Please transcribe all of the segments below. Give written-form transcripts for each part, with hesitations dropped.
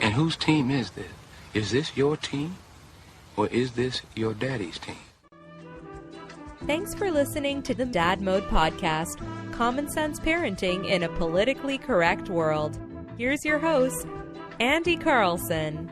And whose team is this? Is this your team, or is this your daddy's team? Thanks for listening to the Dad Mode Podcast, common sense parenting in a politically correct world. Here's your host, Andy Carlson.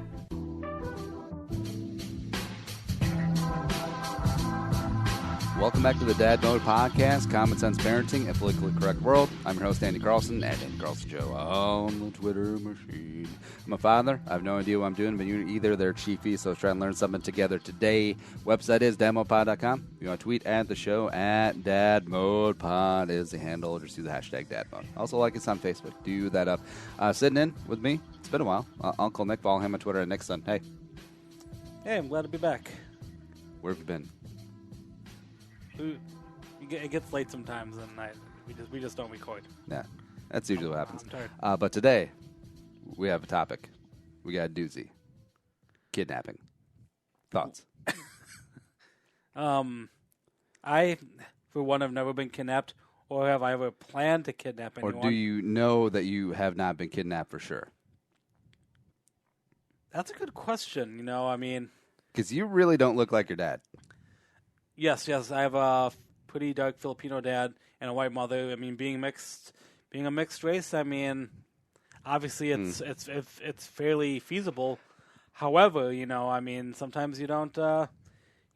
Welcome back to the Dad Mode Podcast, common sense parenting in a politically correct world. I'm your host, Andy Carlson, at Andy Carlson Show on the Twitter machine. I'm a father. I have no idea what I'm doing, but you're either their chiefy, so let's try and learn something together today. Website is dadmodepod.com. If you want to tweet at the show, at dadmodepod is the handle. Just use the hashtag dadmode. Also like us on Facebook. Do that up. Sitting in with me, it's been a while, Uncle Nick. Follow him on Twitter at Nickson. Hey. Hey, I'm glad to be back. Where have you been? It gets late sometimes, and we just don't record. Yeah, that's usually what happens. I'm tired. But today, we have a topic. We got a doozy. Kidnapping. Thoughts? I, for one, have never been kidnapped, or have I ever planned to kidnap anyone. Or do you know that you have not been kidnapped for sure? That's a good question. Because you really don't look like your dad. Yes, I have a pretty dark Filipino dad and a white mother. Being a mixed race. Obviously it's fairly feasible. However, sometimes you don't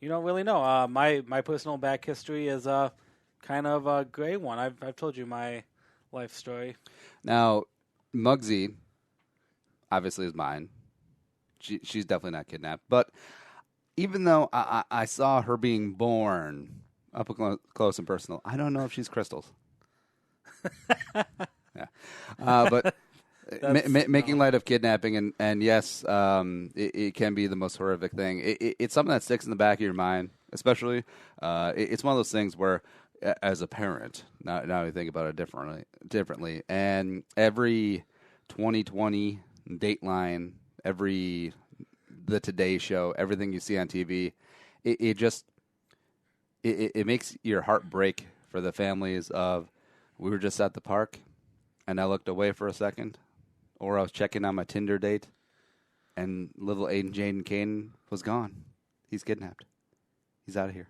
really know. My personal back history is kind of a gray one. I've told you my life story. Now, Mugsy obviously is mine. She's definitely not kidnapped, but even though I saw her being born up close and personal, I don't know if she's Crystal's. Yeah, but making light of kidnapping and yes, it can be the most horrific thing. It's something that sticks in the back of your mind, especially. It's one of those things where, as a parent, now you think about it differently, and every 2020 Dateline, every the Today Show, everything you see on TV, it makes your heart break for the families of, we were just at the park and I looked away for a second, or I was checking on my Tinder date and little Aiden Jaden Kane was gone. He's kidnapped. He's out of here.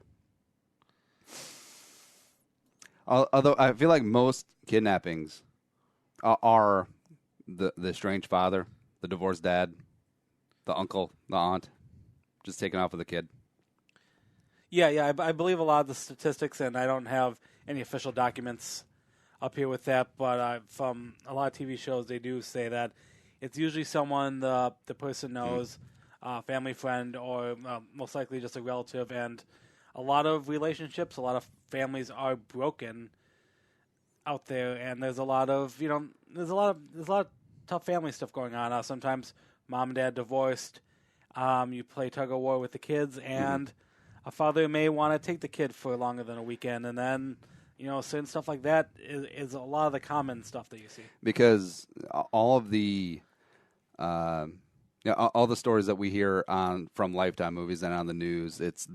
Although I feel like most kidnappings are the estranged father, the divorced dad, the uncle, the aunt, just taking off with a kid. Yeah, I believe a lot of the statistics, and I don't have any official documents up here with that, but from a lot of TV shows, they do say that it's usually someone the person knows, family friend, or most likely just a relative, and a lot of relationships, a lot of families are broken out there, and there's a lot of tough family stuff going on. Sometimes mom and dad divorced, you play tug of war with the kids, and a father may want to take the kid for longer than a weekend, and then, certain stuff like that is a lot of the common stuff that you see. Because all of the, all the stories that we hear from Lifetime movies and on the news, it's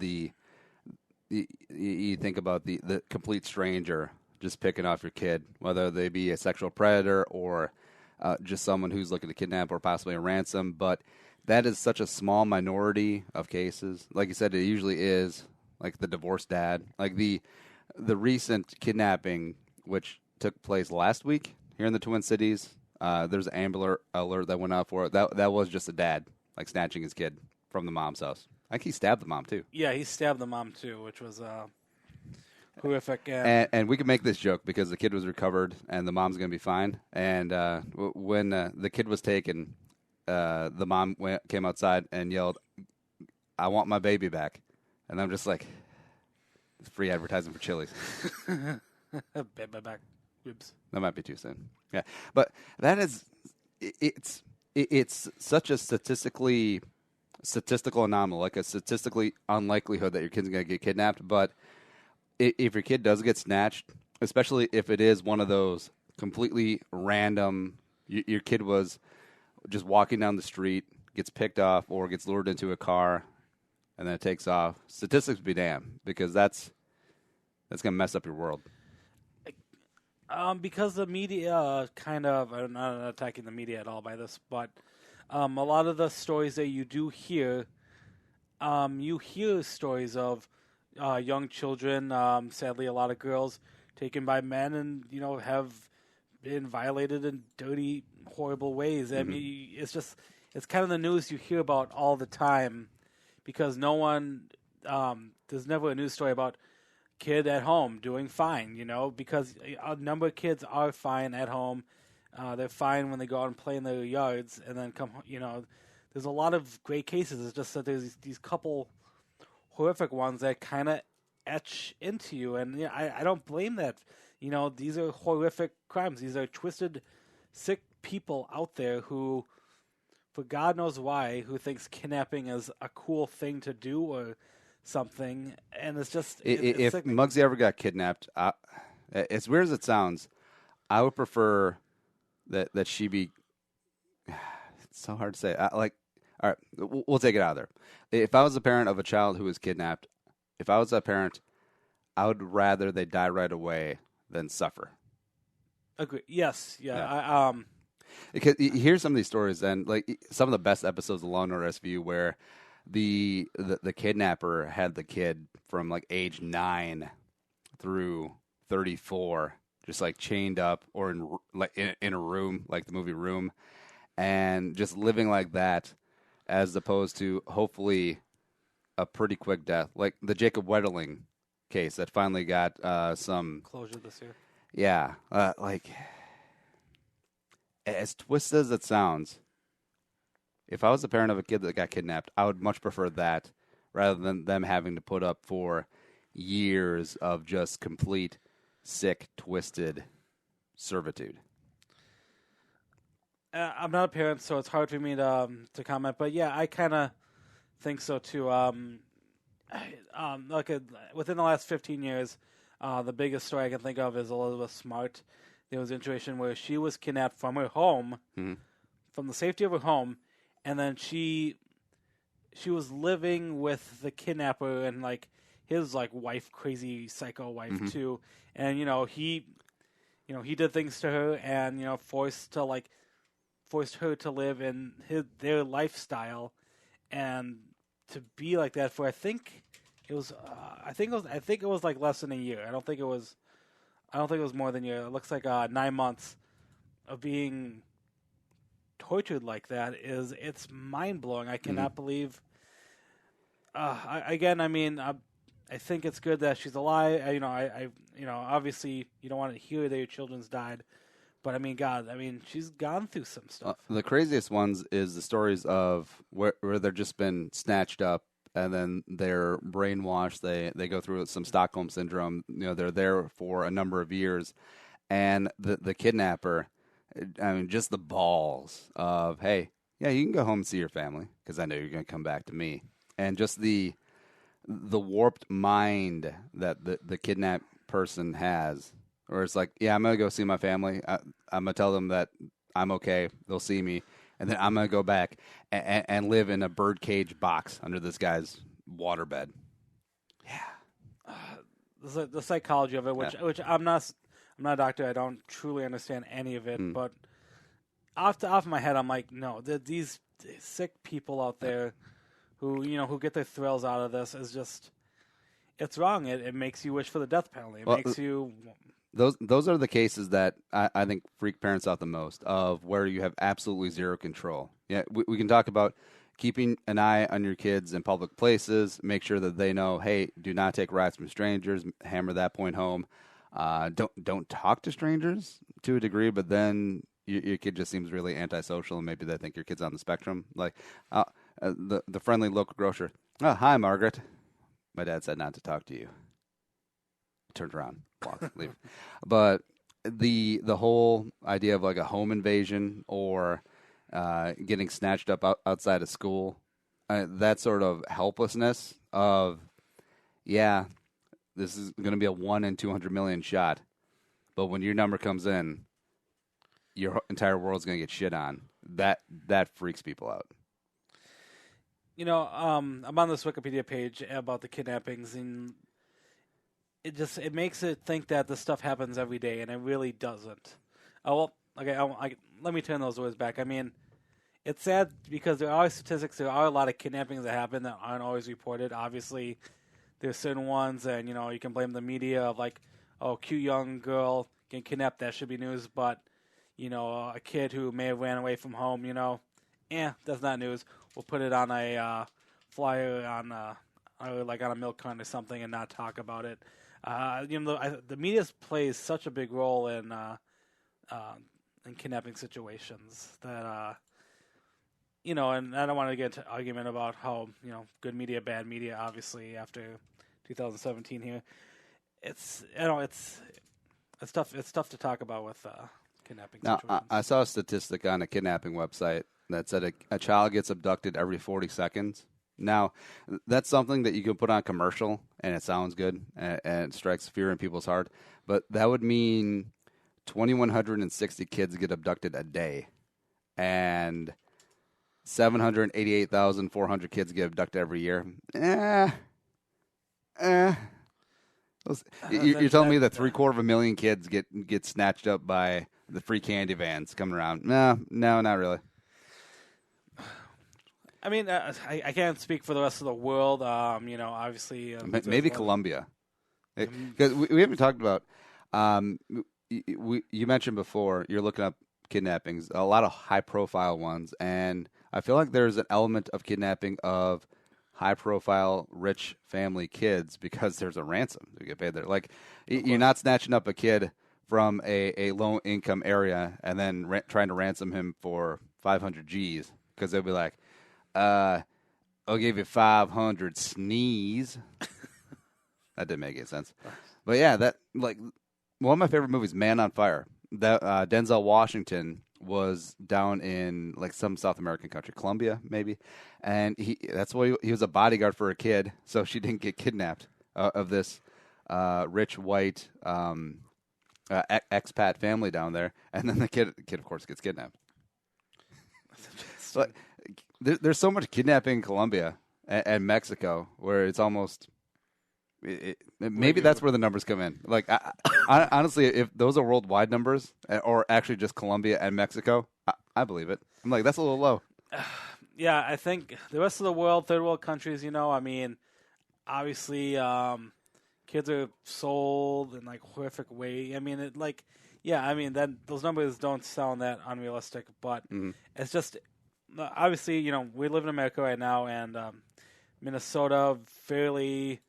you think about the complete stranger just picking off your kid, whether they be a sexual predator or just someone who's looking to kidnap or possibly a ransom. But that is such a small minority of cases. Like you said, it usually is like the divorced dad. Like the recent kidnapping, which took place last week here in the Twin Cities, there's an Amber Alert that went out for it. That was just a dad, like, snatching his kid from the mom's house. I think he stabbed the mom, too. Yeah, he stabbed the mom, too, which was horrific. And we can make this joke because the kid was recovered and the mom's going to be fine. And when the kid was taken, the mom came outside and yelled, "I want my baby back." And I'm just like, it's free advertising for Chili's. Baby back ribs. That might be too soon. Yeah, but that is, it's such a statistical anomaly, like a statistical unlikelihood that your kid's going to get kidnapped. But if your kid does get snatched, especially if it is one of those completely random, your kid was just walking down the street, gets picked off, or gets lured into a car, and then it takes off, statistics be damned, because that's going to mess up your world. Because the media kind of, I'm not attacking the media at all by this, but A lot of the stories that you do hear, you hear stories of young children, sadly a lot of girls, taken by men and, have been violated in dirty, horrible ways. I mean, it's kind of the news you hear about all the time because no one, there's never a news story about kid at home doing fine, because a number of kids are fine at home. They're fine when they go out and play in their yards and then come, there's a lot of great cases. It's just that there's these couple horrific ones that kind of etch into you. And I don't blame that. These are horrific crimes. These are twisted, sick people out there who, for God knows why, who thinks kidnapping is a cool thing to do or something. And it's just... If Mugsy ever got kidnapped, as weird as it sounds, I would prefer that she be... It's so hard to say. All right, we'll take it out of there. If I was a parent of a child who was kidnapped, if I was that parent, I would rather they die right away than suffer. Agree. Yes. Yeah. Because you hear some of these stories, and some of the best episodes of Law and Order SVU, where the kidnapper had the kid from age 9 through 34, just chained up or in a room, like the movie Room, and just living like that, as opposed to hopefully a pretty quick death, like the Jacob Wetterling case that finally got some closure this year. Yeah, as twisted as it sounds, if I was a parent of a kid that got kidnapped, I would much prefer that rather than them having to put up for years of just complete, sick, twisted servitude. I'm not a parent, so it's hard for me to comment. But yeah, I kind of think so too. Within the last 15 years, the biggest story I can think of is Elizabeth Smart. There was a situation where she was kidnapped from her home, from the safety of her home, and then she was living with the kidnapper and his wife, crazy psycho wife too. And he did things to her and forced her to live in their lifestyle and to be like that for I think it was less than a year. I don't think it was more than a year. It looks like 9 months of being tortured like that. It's mind blowing. I cannot believe. I think it's good that she's alive. Obviously you don't want to hear that your children's died, but she's gone through some stuff. The craziest ones is the stories of where they've just been snatched up and then they're brainwashed. They go through some Stockholm syndrome. They're there for a number of years, and the kidnapper, just the balls of, hey, yeah, you can go home and see your family because I know you're going to come back to me, and just the warped mind that the kidnapped person has. Or it's yeah, I'm going to go see my family. I'm going to tell them that I'm okay. They'll see me. And then I'm going to go back and live in a birdcage box under this guy's waterbed. Yeah. The psychology of it, which I'm not a doctor. I don't truly understand any of it. But off my head, I'm no, these sick people out there who get their thrills out of this is just, it's wrong. It makes you wish for the death penalty. It makes you... Those are the cases that I think freak parents out the most, of where you have absolutely zero control. Yeah, we can talk about keeping an eye on your kids in public places, make sure that they know, hey, do not take rides from strangers, hammer that point home. Don't talk to strangers to a degree, but then your kid just seems really antisocial, and maybe they think your kid's on the spectrum. The friendly local grocer. Oh, hi, Margaret. My dad said not to talk to you. Turned around, walked, leave. But the whole idea of a home invasion or getting snatched up outside of school, that sort of helplessness of, yeah, this is going to be a 1 in 200 million shot, but when your number comes in, your entire world's going to get shit on. That freaks people out. I'm on this Wikipedia page about the kidnappings, and it makes it think that this stuff happens every day, and it really doesn't. Oh, well, okay, let me turn those words back. it's sad because there are statistics. There are a lot of kidnappings that happen that aren't always reported. Obviously, there's certain ones, and you can blame the media of like, oh, cute young girl getting kidnapped. That should be news, but a kid who may have ran away from home. That's not news. We'll put it on a flyer on on a milk carton or something, and not talk about it. The media plays such a big role in kidnapping situations that and I don't want to get into argument about how good media, bad media. Obviously, after 2017 here, it's tough. It's tough to talk about with kidnapping situations. Now, I saw a statistic on a kidnapping website that said a child gets abducted every 40 seconds. Now, that's something that you can put on commercial, and it sounds good, and it strikes fear in people's heart. But that would mean 2,160 kids get abducted a day, and 788,400 kids get abducted every year. You're telling me that 750,000 kids get snatched up by the free candy vans coming around? No, not really. I mean, I can't speak for the rest of the world. Obviously, maybe Colombia, because we haven't talked about. You mentioned before you're looking up kidnappings, a lot of high-profile ones, and I feel like there's an element of kidnapping of high-profile, rich family kids because there's a ransom to get paid there. Like, you're not snatching up a kid from a low-income area and then trying to ransom him for 500 G's because they'll be like, I'll give you 500 sneeze. That didn't make any sense. But yeah, one of my favorite movies, Man on Fire. That Denzel Washington was down in like some South American country, Colombia maybe, and he was a bodyguard for a kid, so she didn't get kidnapped of this rich white expat family down there, and then the kid of course gets kidnapped. But there's so much kidnapping in Colombia and Mexico where it's almost. Maybe that's where the numbers come in. Like, I, honestly, if those are worldwide numbers, or actually just Colombia and Mexico, I believe it. I'm like, that's a little low. Yeah, I think the rest of the world, third world countries, I mean, obviously, kids are sold in like horrific way. I mean, those numbers don't sound that unrealistic, but it's just obviously, we live in America right now, and Minnesota fairly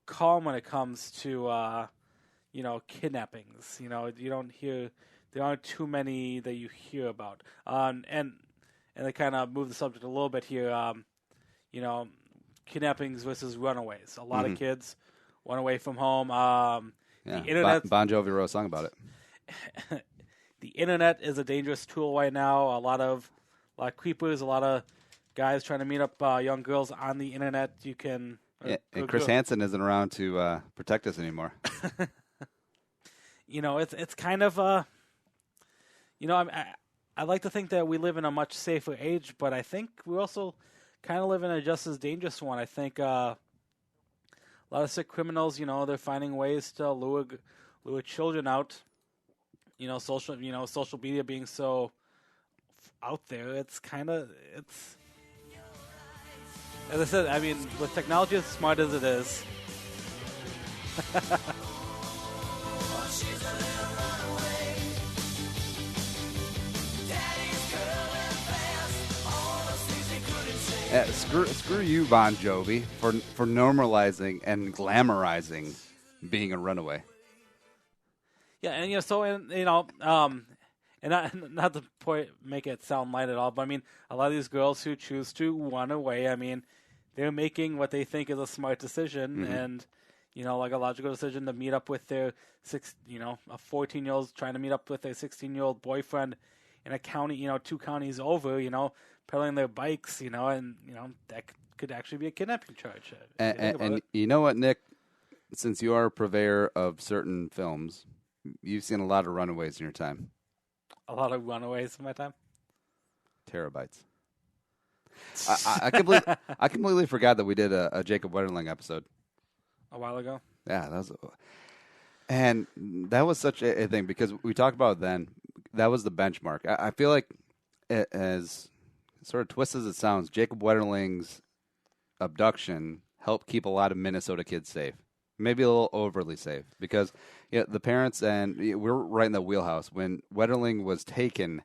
calm when it comes to kidnappings. You don't hear, there aren't too many that you hear about. And they kind of move the subject a little bit here. Kidnappings versus runaways. A lot of kids run away from home. The internet. Bon Jovi wrote a song about it. The internet is a dangerous tool right now. A lot of creepers. A lot of guys trying to meet up young girls on the internet. You can. Yeah, and Chris Hansen isn't around to protect us anymore. It's kind of I like to think that we live in a much safer age, but I think we also kind of live in a just as dangerous one. I think a lot of sick criminals, they're finding ways to lure children out. Social media being so out there, it's as I said, I mean, with technology as smart as it is, screw you, Bon Jovi, for normalizing and glamorizing being a runaway. Yeah, and and not to make it sound light at all, but I mean, a lot of these girls who choose to run away, I mean, they're making what they think is a smart decision, and like a logical decision to meet up with their a 14-year-old trying to meet up with their 16-year-old boyfriend in a county, 2 counties over, pedaling their bikes, and that could actually be a kidnapping charge. And you know what, Nick? Since you are a purveyor of certain films, you've seen a lot of runaways in your time. A lot of runaways in my time. Terabytes. I completely forgot that we did a Jacob Wetterling episode a while ago. Yeah, that was such a thing because we talked about it then. That was the benchmark. I feel like as sort of twist as it sounds, Jacob Wetterling's abduction helped keep a lot of Minnesota kids safe. Maybe a little overly safe because the parents and we're right in the wheelhouse. When Wetterling was taken,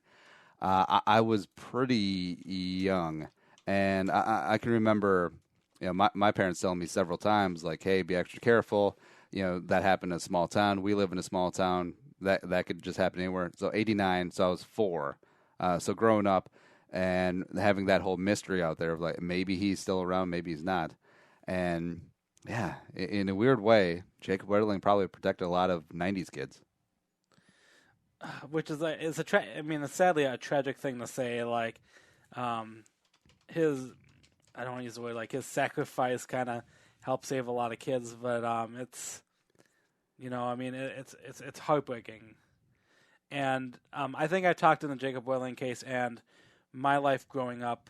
I was pretty young, and I can remember my parents telling me several times, like, hey, be extra careful. That happened in a small town. We live in a small town. That could just happen anywhere. So 89, so I was 4. So growing up and having that whole mystery out there of like maybe he's still around, maybe he's not. And yeah, in a weird way, Jacob Wetterling probably protected a lot of 90s kids. Which is it's sadly a tragic thing to say. Like, his, I don't want to use the word, like his sacrifice kind of helped save a lot of kids, but it's, it's heartbreaking. And I think I talked in the Jacob Wetterling case and my life growing up.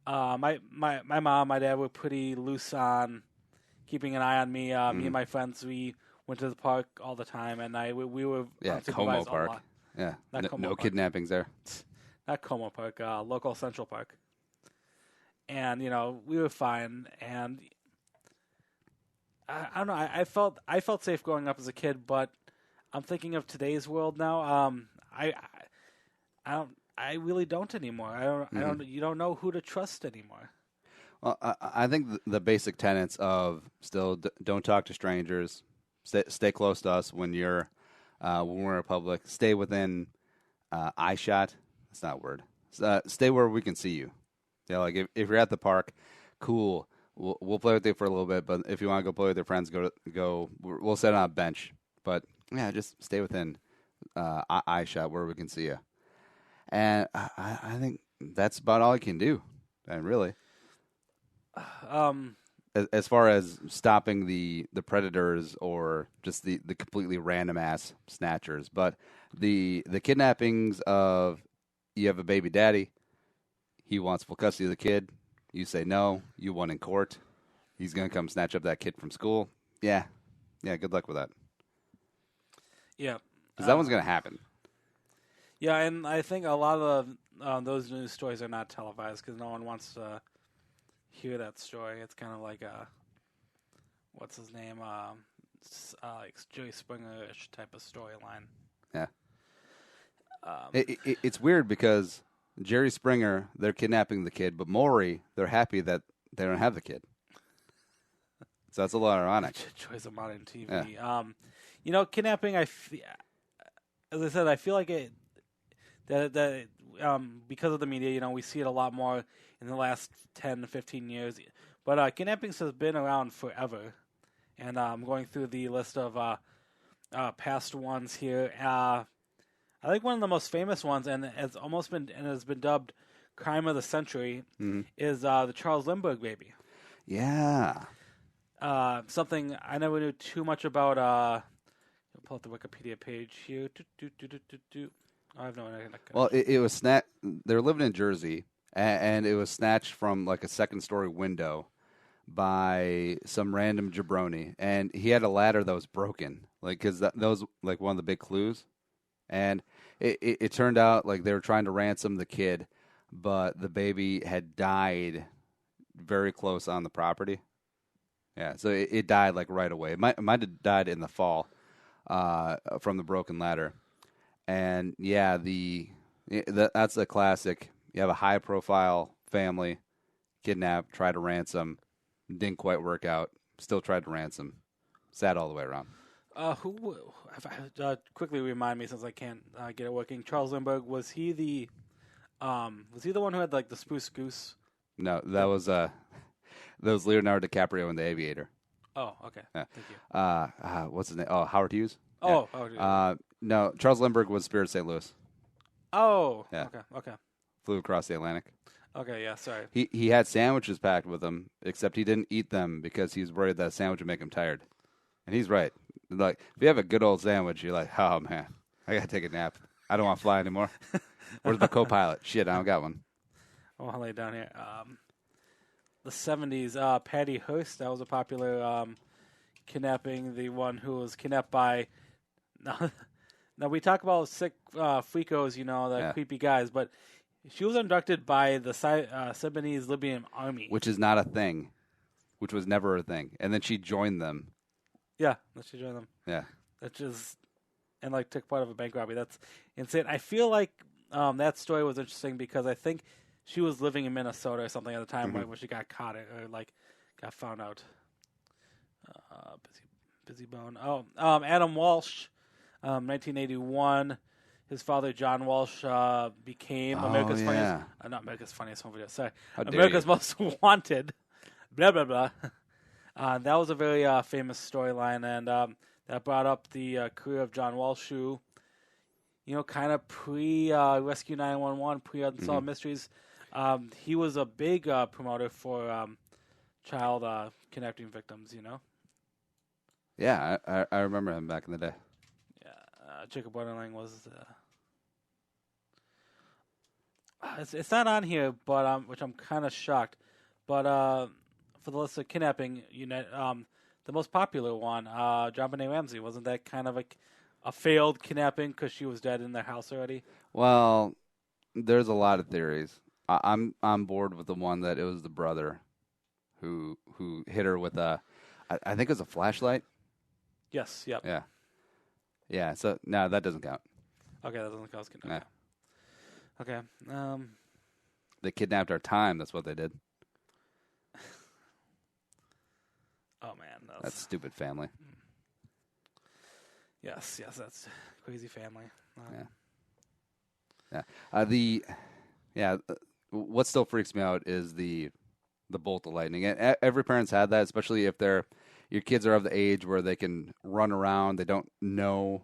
My mom, my dad were pretty loose on keeping an eye on me. Me and my friends, we went to the park all the time at night. We were Como Park. Yeah, no kidnappings there. Not Como Park, local Central Park. And we were fine. And I don't know. I felt safe growing up as a kid, but I'm thinking of today's world now. I really don't anymore. You don't know who to trust anymore. Well, I think the basic tenets of still don't talk to strangers, stay close to us when we're in public, stay within eye shot. That's not a word. Stay where we can see you. Like if you're at the park, cool. We'll play with you for a little bit, but if you want to go play with your friends, go. We'll sit on a bench. But yeah, just stay within eye shot where we can see you. And I think that's about all I can do. And really, as far as stopping the predators or just the completely random ass snatchers, but the kidnappings of you have a baby daddy, he wants full custody of the kid. You say no, you won in court. He's gonna come snatch up that kid from school. Yeah. Good luck with that. Yeah, because that one's gonna happen. Yeah, and I think a lot of those news stories are not televised because no one wants to hear that story. It's kind of like what's his name, like Jerry Springer-ish type of storyline. Yeah. It's weird because Jerry Springer, they're kidnapping the kid, but Maury, they're happy that they don't have the kid. So that's a little ironic. Choice of modern TV. Yeah. Kidnapping, as I said, I feel like that because of the media, we see it a lot more in the last 10 to 15 years. But kidnappings has been around forever. And I'm going through the list of past ones here. I think one of the most famous ones, and has been dubbed crime of the century, is the Charles Lindbergh baby. Yeah. Something I never knew too much about. I'll pull up the Wikipedia page here. I have no idea. Well, it was snatched. They were living in Jersey, and it was snatched from like a second-story window by some random jabroni, and he had a ladder that was broken, like because that was like one of the big clues. And it turned out like they were trying to ransom the kid, but the baby had died very close on the property. Yeah, so it died like right away. It might have died in the fall from the broken ladder. And yeah, that's a classic. You have a high-profile family, kidnapped, try to ransom, didn't quite work out, still tried to ransom. Sad all the way around. Quickly remind me, since I can't get it working. Charles Lindbergh, was he the one who had like the spruce goose? No, that was Leonardo DiCaprio in The Aviator. Oh, okay. Yeah. Thank you. What's his name? Oh, Howard Hughes. Oh, yeah. Howard Hughes. No, Charles Lindbergh was Spirit of St. Louis. Oh, yeah. Okay. Flew across the Atlantic. Okay, yeah, sorry. He had sandwiches packed with him, except he didn't eat them because he was worried that sandwich would make him tired. And he's right. Like, if you have a good old sandwich, you're like, oh, man, I got to take a nap. I don't want to fly anymore. Where's my co-pilot? Shit, I don't got one. I'll lay down here. The 70s, Patty Hearst, that was a popular kidnapping, the one who was kidnapped by... Now we talk about sick freakos, the creepy guys, but She was inducted by the Sudanese Libyan Army. Which is not a thing. Which was never a thing. And then she joined them. Yeah, she joined them. Yeah. And like took part of a bank robbery. That's insane. I feel like that story was interesting because I think she was living in Minnesota or something at the time when she got caught or like got found out. Busy bone. Adam Walsh, 1981. His father, John Walsh, became America's funniest. Not America's funniest home video. Sorry, America's most wanted. Blah blah blah. That was a very famous storyline, and that brought up the career of John Walsh, who, kind of pre-Rescue 911, pre-Unsolved Mysteries. He was a big promoter for child kidnapping victims, Yeah, I remember him back in the day. Yeah, Jacob Wetterling was... It's not on here, but which I'm kind of shocked. But for the list of kidnapping, the most popular one, John Benet Ramsey, wasn't that kind of like a failed kidnapping because she was dead in their house already? Well, there's a lot of theories. I'm on board with the one that it was the brother who hit her with I think it was a flashlight. Yes. Yep. Yeah. Yeah. So no, that doesn't count. Okay, that doesn't count. Okay. Okay. They kidnapped our time. That's what they did. Oh man, that stupid family. Yes, that's crazy family. Yeah. What still freaks me out is the bolt of lightning. And every parent's had that, especially if your kids are of the age where they can run around. They don't know.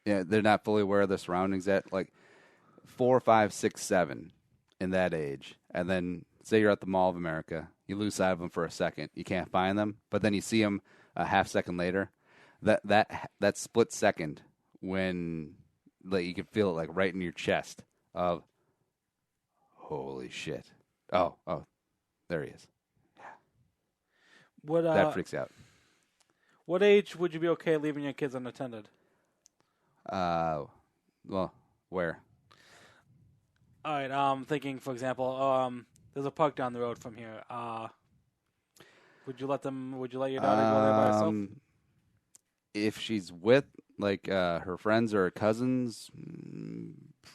Yeah, they're not fully aware of their surroundings yet. Like 4, 5, 6, 7 in that age, and then say you're at the Mall of America, you lose sight of them for a second, you can't find them, but then you see them a half second later. That split second when like you can feel it like right in your chest of holy shit. Oh, there he is. Yeah. That freaks out. What age would you be okay leaving your kids unattended? Well, where? All right, I'm thinking, for example, there's a park down the road from here. Would you let your daughter go there by herself? If she's with like her friends or her cousins,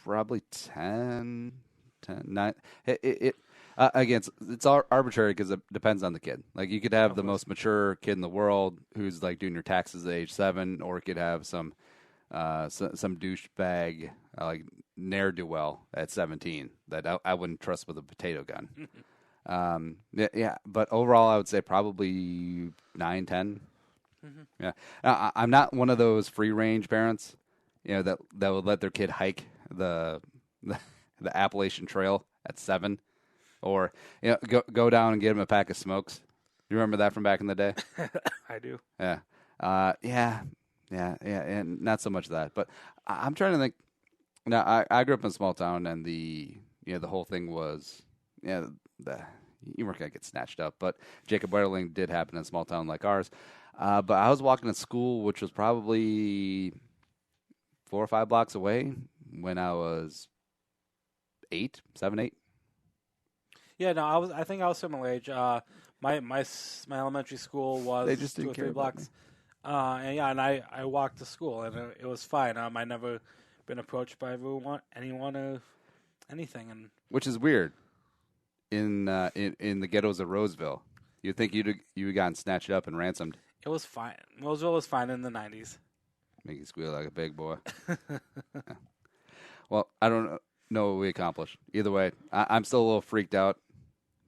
probably 10, 9. Again, it's arbitrary because it depends on the kid. Like you could have the most mature kid in the world who's like doing your taxes at age 7, or you could have some douchebag like ne'er-do-well at 17 that I wouldn't trust with a potato gun. Yeah, but overall I would say probably 9, 10. Yeah, I'm not one of those free-range parents, that would let their kid hike the Appalachian Trail at 7, or go down and get him a pack of smokes. You remember that from back in the day? I do. Yeah. Yeah, and not so much of that. But I'm trying to think. Now, I grew up in a small town, and the whole thing was, you weren't gonna get snatched up. But Jacob Wetterling did happen in a small town like ours. But I was walking to school, which was probably 4 or 5 blocks away when I was 7, 8. Yeah, no, I think I was similar age. My elementary school was they just 2 or 3 blocks. And I walked to school, and it was fine. I never been approached by anyone or anything, and which is weird. In the ghettos of Roseville, you'd think you gotten snatched up and ransomed. It was fine. Roseville was fine in the 90s. Make you squeal like a big boy. Yeah. Well, I don't know what we accomplished. Either way, I'm still a little freaked out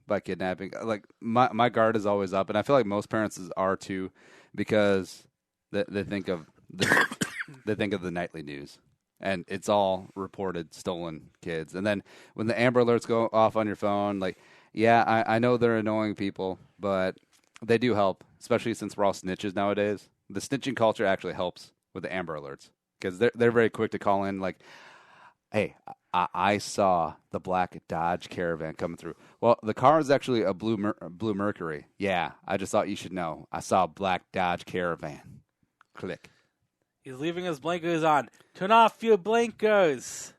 by kidnapping. Like my guard is always up, and I feel like most parents are too, because they think of the nightly news, and it's all reported stolen kids. And then when the Amber Alerts go off on your phone, like, yeah, I know they're annoying people, but they do help, especially since we're all snitches nowadays. The snitching culture actually helps with the Amber Alerts, because they're very quick to call in, like, hey, I saw the black Dodge Caravan coming through. Well, the car is actually a blue Mercury. Yeah, I just thought you should know. I saw a black Dodge Caravan. Click. He's leaving his blinkers on. Turn off your blinkers.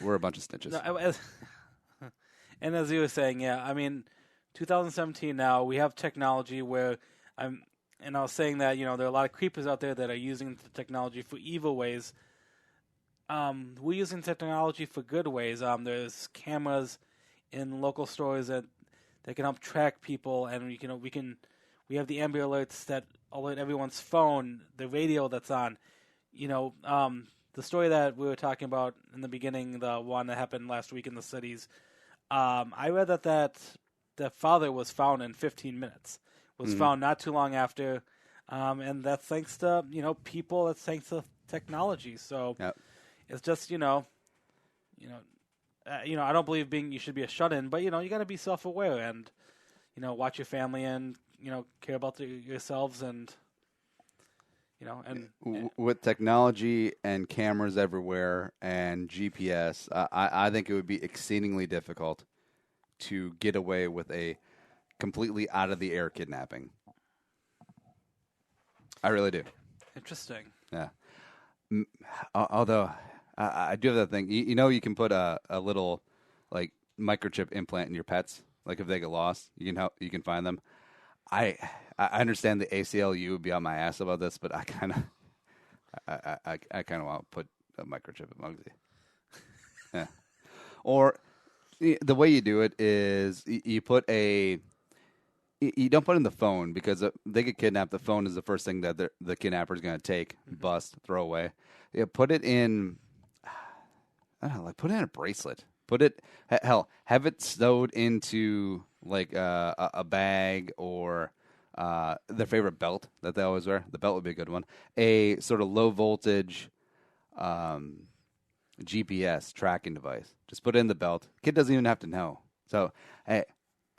we're a bunch of snitches. No, and as you were saying, yeah, I mean, 2017 now, we have technology where I was saying that, there are a lot of creepers out there that are using the technology for evil ways. We're using technology for good ways. There's cameras in local stores that can help track people, and we have the Amber Alerts that alert everyone's phone, the radio that's on. The story that we were talking about in the beginning, the one that happened last week in the cities, I read that the father was found in 15 minutes. Was found not too long after, and that's thanks to people. That's thanks to technology. So it's just I don't believe you should be a shut-in, but you got to be self-aware and watch your family and care about yourselves and with technology and cameras everywhere and GPS, I think it would be exceedingly difficult to get away with a completely out of the air kidnapping. I really do. Interesting. Yeah. Although I do have that thing. You can put a little like microchip implant in your pets. Like if they get lost, you can find them. I understand the ACLU would be on my ass about this, but I kind of want to put a microchip in Mugsy. Yeah. Or the way you do it is you put you don't put in the phone because they get kidnapped. The phone is the first thing that the kidnapper is going to take, bust, throw away. Yeah, put it in. I don't know, put it in a bracelet. Have it sewed into like a bag or their favorite belt that they always wear. The belt would be a good one. A sort of low voltage GPS tracking device. Just put it in the belt. Kid doesn't even have to know. So, hey,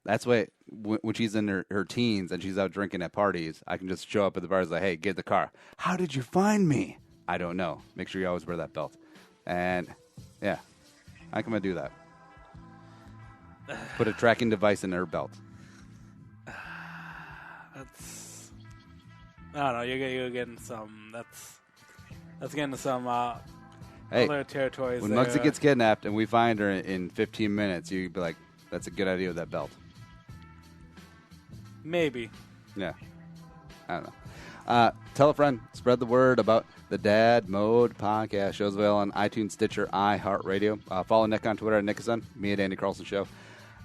that's why when she's in her teens and she's out drinking at parties, I can just show up at the bar and say, hey, get in the car. How did you find me? I don't know. Make sure you always wear that belt. And, yeah, how come I do that? Put a tracking device in her belt. That's... I don't know. You're getting some... That's getting some other territories when there. Mugsy gets kidnapped and we find her in 15 minutes, you'd be like, that's a good idea with that belt. Maybe. Yeah. I don't know. Tell a friend. Spread the word about the Dad Mode podcast. Shows available on iTunes, Stitcher, iHeartRadio. Follow Nick on Twitter at Nickason, me at Andy Carlson Show.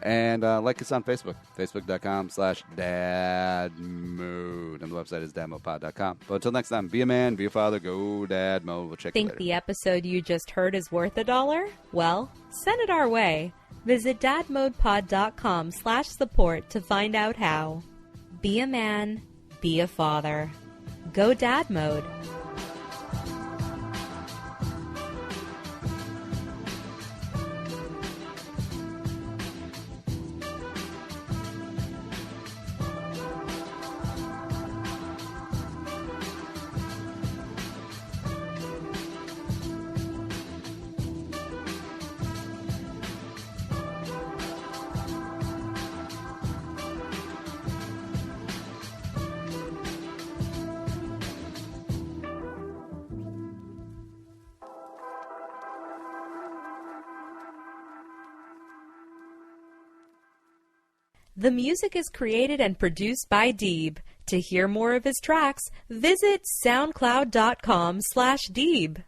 And like us on Facebook, facebook.com/dadmode. And the website is dadmodepod.com. But until next time, be a man, be a father, go Dad Mode. We'll check you later. Think the episode you just heard is worth $1? Well, send it our way. Visit dadmodepod.com/support to find out how. Be a man, be a father. Go Dad Mode. The music is created and produced by Deeb. To hear more of his tracks, visit soundcloud.com/Deeb.